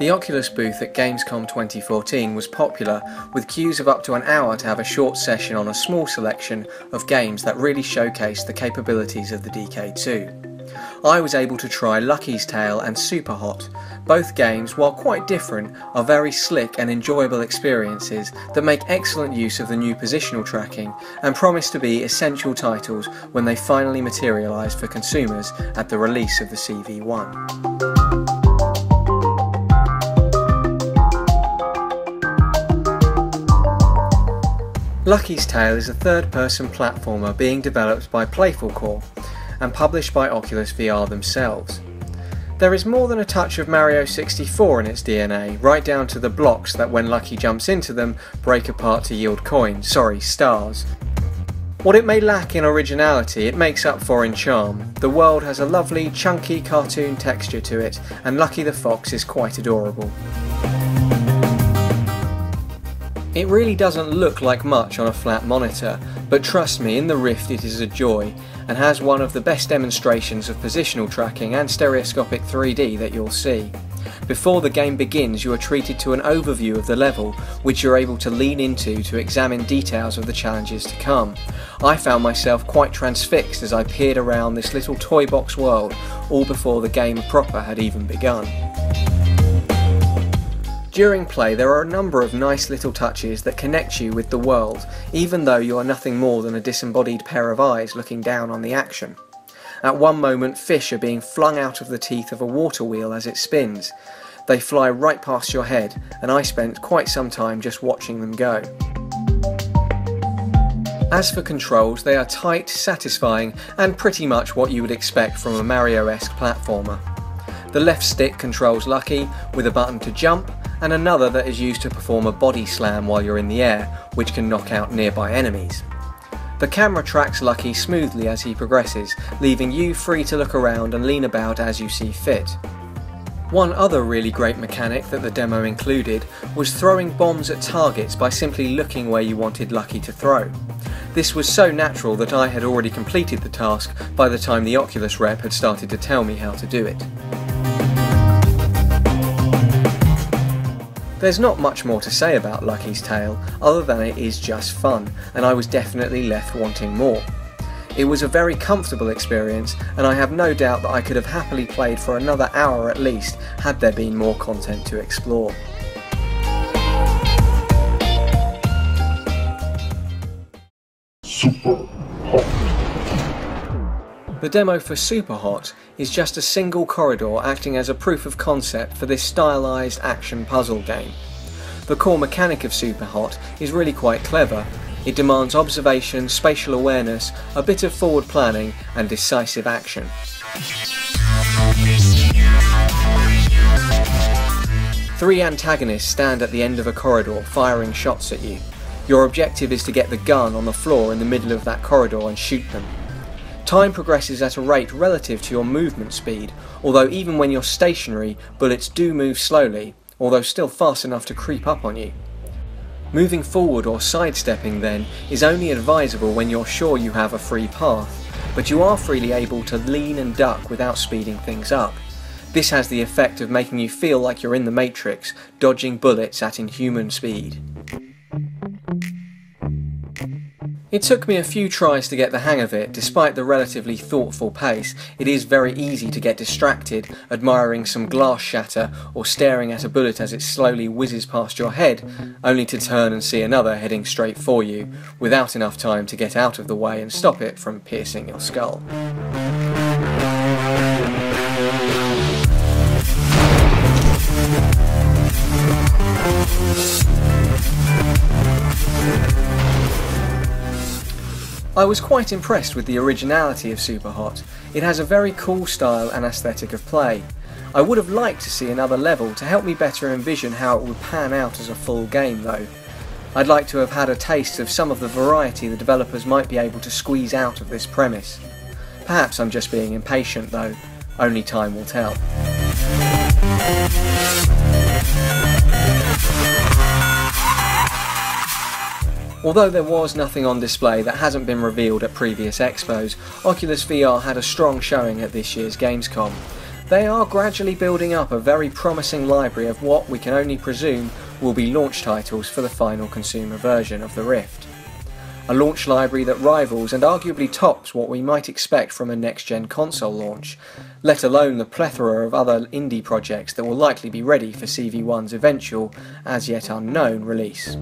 The Oculus booth at Gamescom 2014 was popular, with queues of up to an hour to have a short session on a small selection of games that really showcased the capabilities of the DK2. I was able to try Lucky's Tale and SuperHot. Both games, while quite different, are very slick and enjoyable experiences that make excellent use of the new positional tracking and promise to be essential titles when they finally materialise for consumers at the release of the CV1. Lucky's Tale is a third-person platformer being developed by Playful Core and published by Oculus VR themselves. There is more than a touch of Mario 64 in its DNA, right down to the blocks that when Lucky jumps into them break apart to yield stars. What it may lack in originality, it makes up for in charm. The world has a lovely, chunky cartoon texture to it, and Lucky the Fox is quite adorable. It really doesn't look like much on a flat monitor, but trust me, in the Rift it is a joy, and has one of the best demonstrations of positional tracking and stereoscopic 3D that you'll see. Before the game begins, you are treated to an overview of the level, which you're able to lean into to examine details of the challenges to come. I found myself quite transfixed as I peered around this little toy box world, all before the game proper had even begun. During play, there are a number of nice little touches that connect you with the world, even though you are nothing more than a disembodied pair of eyes looking down on the action. At one moment, fish are being flung out of the teeth of a water wheel as it spins. They fly right past your head, and I spent quite some time just watching them go. As for controls, they are tight, satisfying, and pretty much what you would expect from a Mario-esque platformer. The left stick controls Lucky, with a button to jump, and another that is used to perform a body slam while you're in the air, which can knock out nearby enemies. The camera tracks Lucky smoothly as he progresses, leaving you free to look around and lean about as you see fit. One other really great mechanic that the demo included was throwing bombs at targets by simply looking where you wanted Lucky to throw. This was so natural that I had already completed the task by the time the Oculus rep had started to tell me how to do it. There's not much more to say about Lucky's Tale, other than it is just fun, and I was definitely left wanting more. It was a very comfortable experience, and I have no doubt that I could have happily played for another hour at least, had there been more content to explore. SuperHot. The demo for SuperHot is just a single corridor acting as a proof of concept for this stylised action puzzle game. The core mechanic of SuperHot is really quite clever. It demands observation, spatial awareness, a bit of forward planning and decisive action. Three antagonists stand at the end of a corridor firing shots at you. Your objective is to get the gun on the floor in the middle of that corridor and shoot them. Time progresses at a rate relative to your movement speed, although even when you're stationary, bullets do move slowly, although still fast enough to creep up on you. Moving forward or sidestepping then is only advisable when you're sure you have a free path, but you are freely able to lean and duck without speeding things up. This has the effect of making you feel like you're in the Matrix, dodging bullets at inhuman speed. It took me a few tries to get the hang of it. Despite the relatively thoughtful pace, it is very easy to get distracted, admiring some glass shatter or staring at a bullet as it slowly whizzes past your head, only to turn and see another heading straight for you, without enough time to get out of the way and stop it from piercing your skull. I was quite impressed with the originality of SuperHot. It has a very cool style and aesthetic of play. I would have liked to see another level to help me better envision how it would pan out as a full game though. I'd like to have had a taste of some of the variety the developers might be able to squeeze out of this premise. Perhaps I'm just being impatient though, only time will tell. Although there was nothing on display that hasn't been revealed at previous expos, Oculus VR had a strong showing at this year's Gamescom. they are gradually building up a very promising library of what we can only presume will be launch titles for the final consumer version of the Rift. A launch library that rivals and arguably tops what we might expect from a next-gen console launch, let alone the plethora of other indie projects that will likely be ready for CV1's eventual, as yet unknown, release.